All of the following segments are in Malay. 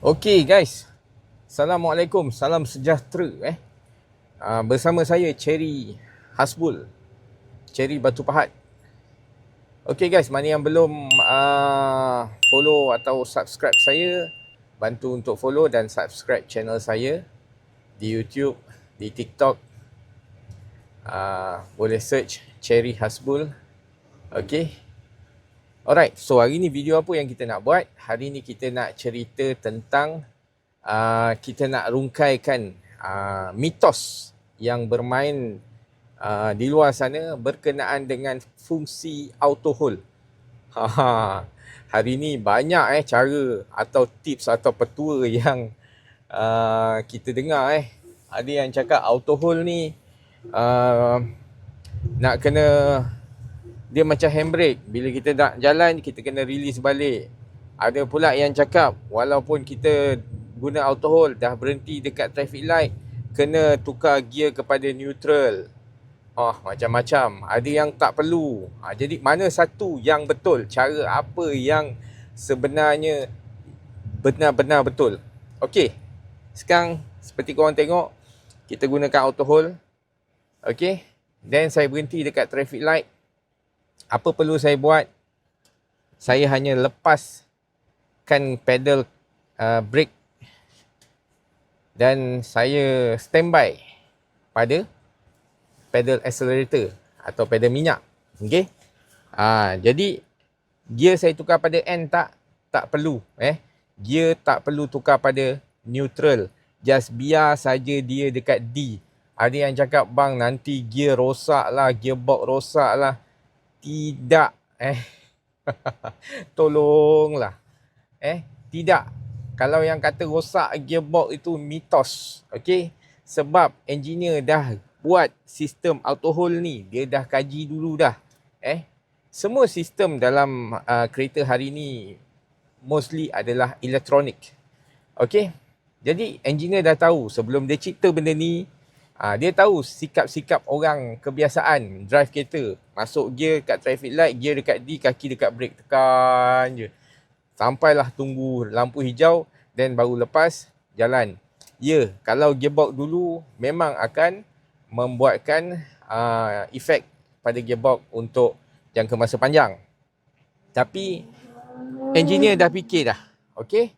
Okey guys, Assalamualaikum, salam sejahtera bersama saya Cherry Hasbul, Cherry Batu Pahat. Okey guys, mana yang belum follow atau subscribe saya, bantu untuk follow dan subscribe channel saya di YouTube, di TikTok. Boleh search Cherry Hasbul. Okey. Alright, so hari ni video apa yang kita nak buat? Hari ni kita nak cerita tentang kita nak rungkaikan mitos yang bermain di luar sana berkenaan dengan fungsi auto hold. Hari ni banyak cara atau tips atau petua yang kita dengar Ada yang cakap auto hold ni nak kena, dia macam handbrake. Bila kita nak jalan, kita kena release balik. Ada pula yang cakap, walaupun kita guna auto hold, dah berhenti dekat traffic light, kena tukar gear kepada neutral. Macam-macam. Ada yang tak perlu. Jadi mana satu yang betul? Cara apa yang sebenarnya benar-benar betul? Okey. Sekarang, seperti korang tengok, kita gunakan auto hold. Okey. Then saya berhenti dekat traffic light. Apa perlu saya buat? Saya hanya lepaskan pedal brake dan saya standby pada pedal accelerator atau pedal minyak. Okey. Jadi gear saya tukar pada N tak perlu. Gear tak perlu tukar pada neutral. Just biar saja dia dekat D. Ada yang cakap, bang nanti gear rosak lah, gearbox rosak lah. Tidak. Tolonglah. Tidak. Kalau yang kata rosak gearbox itu mitos. Okey. Sebab engineer dah buat sistem auto hold ni. Dia dah kaji dulu dah. Semua sistem dalam kereta hari ni mostly adalah elektronik. Okey. Jadi engineer dah tahu sebelum dia cipta benda ni. Dia tahu sikap-sikap orang kebiasaan drive kereta. Masuk gear kat traffic light, gear dekat D, kaki dekat brake, tekan je. Sampailah tunggu lampu hijau, then baru lepas jalan. Kalau gearbox dulu memang akan membuatkan efek pada gearbox untuk jangka masa panjang. Tapi engineer dah fikir dah. Okey.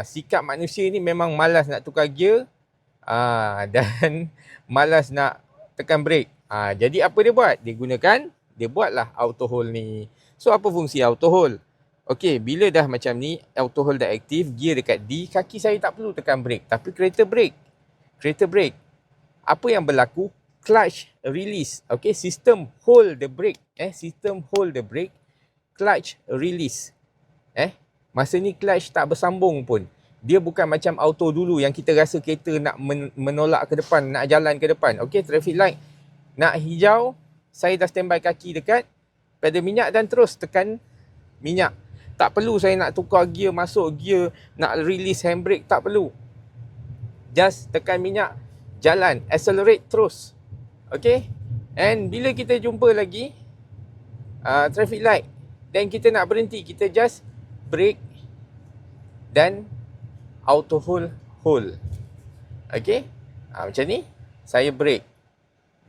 Sikap manusia ni memang malas nak tukar gear. Dan malas nak tekan brake. Jadi apa dia buat? Dia buatlah auto hold ni. So apa fungsi auto hold? Okey, bila dah macam ni, auto hold dah aktif, gear dekat D, kaki saya tak perlu tekan brake. Tapi kereta brake. Apa yang berlaku? Clutch release. Okey, sistem hold the brake. Sistem hold the brake, clutch release. Masa ni clutch tak bersambung pun. Dia bukan macam auto dulu yang kita rasa kereta nak menolak ke depan, nak jalan ke depan. Okey, traffic light nak hijau, saya dah standby kaki dekat pedal minyak dan terus tekan minyak. Tak perlu saya nak tukar gear, masuk gear, nak release handbrake, tak perlu. Just tekan minyak, jalan, accelerate terus. Okey? And bila kita jumpa lagi traffic light dan kita nak berhenti, kita just brake dan auto hold. Okey. Macam ni. Saya brake.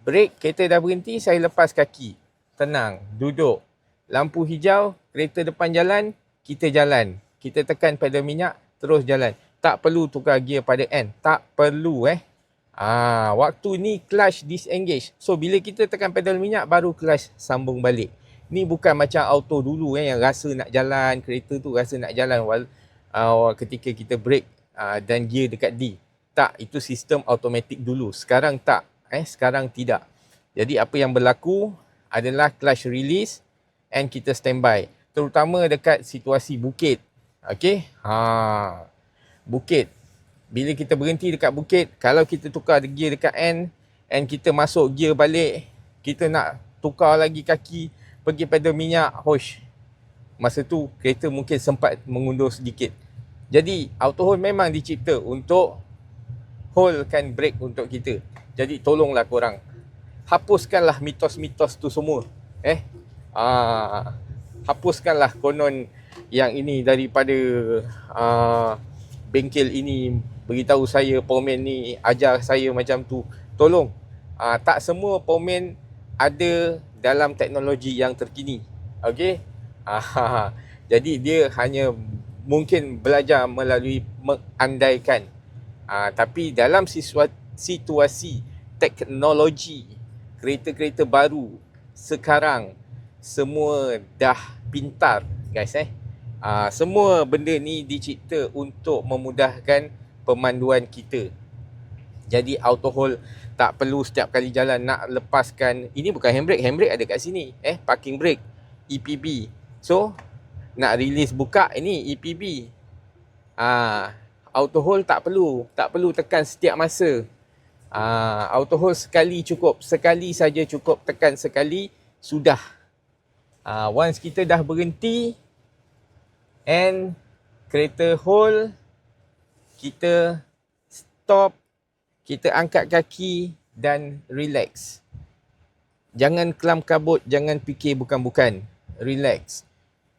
Kereta dah berhenti, saya lepas kaki. Tenang, duduk. Lampu hijau, kereta depan jalan, kita jalan. Kita tekan pedal minyak, terus jalan. Tak perlu tukar gear pada N. Tak perlu waktu ni clutch disengage. So bila kita tekan pedal minyak, baru clutch sambung balik. Ni bukan macam auto dulu yang rasa nak jalan, kereta tu rasa nak jalan ketika kita brake dan gear dekat D. Tak, itu sistem automatik dulu. Sekarang tak. Sekarang tidak. Jadi apa yang berlaku adalah clutch release and kita standby. Terutama dekat situasi bukit. Okey? Bukit. Bila kita berhenti dekat bukit, kalau kita tukar gear dekat N and kita masuk gear balik, kita nak tukar lagi kaki, pergi pedal minyak, masa tu kereta mungkin sempat mengundur sedikit. Jadi auto hold memang dicipta untuk holdkan brake untuk kita. Jadi tolonglah korang, hapuskanlah mitos-mitos tu semua. Hapuskanlah konon yang ini daripada bengkel ini beritahu saya pomen ni, ajar saya macam tu. Tolong, tak semua pomen ada dalam teknologi yang terkini. Okey? Jadi dia hanya mungkin belajar melalui mengandaikan. Tapi dalam situasi teknologi, kereta-kereta baru sekarang semua dah pintar, guys. Semua benda ni dicipta untuk memudahkan pemanduan kita. Jadi auto hold tak perlu setiap kali jalan nak lepaskan. Ini bukan handbrake, handbrake ada kat sini. Parking brake, EPB. So nak release buka ini EPB. Auto hold tak perlu tekan setiap masa. Auto hold sekali cukup, sekali saja cukup, tekan sekali sudah. Once kita dah berhenti and kereta hold, kita stop, kita angkat kaki dan relax. Jangan kelam kabut, jangan fikir bukan-bukan. Relax.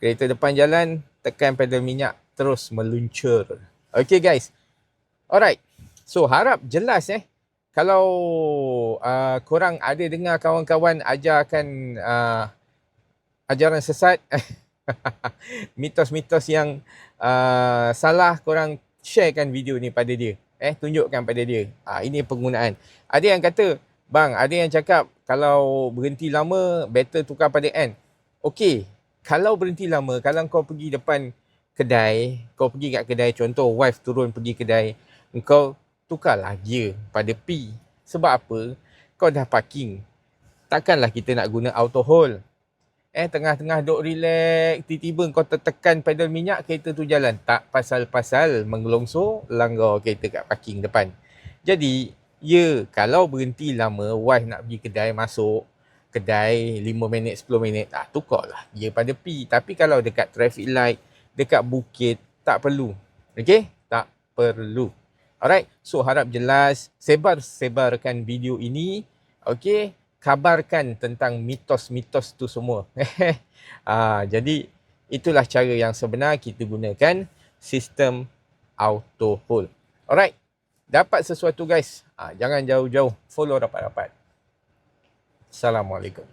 Kereta depan jalan, tekan pedal minyak, terus meluncur. Okay guys. Alright. So harap jelas kalau korang ada dengar kawan-kawan ajarkan ajaran sesat, mitos-mitos yang salah, korang sharekan video ni pada dia. Tunjukkan pada dia. Ini penggunaan. Ada yang kata, bang, ada yang cakap kalau berhenti lama better tukar pada N. Okey, kalau berhenti lama, kalau kau pergi depan kedai, kau pergi kat kedai, contoh wife turun pergi kedai, kau tukarlah gear pada P. Sebab apa? Kau dah parking. Takkanlah kita nak guna auto hold. Tengah-tengah duk relax, tiba-tiba kau tertekan pedal minyak, kereta tu jalan. Tak pasal-pasal mengelongsor, langgar kereta kat parking depan. Jadi, kalau berhenti lama, wife nak pergi kedai, masuk kedai 5 minit, 10 minit, tukarlah dia pada P. Tapi kalau dekat traffic light, dekat bukit, tak perlu. Okay? Tak perlu. Alright, so harap jelas, sebarkan video ini. Okay? Kabarkan tentang mitos-mitos tu semua. Jadi itulah cara yang sebenar kita gunakan sistem auto hold. Alright. Dapat sesuatu guys. Jangan jauh-jauh. Follow rapat-rapat. Assalamualaikum.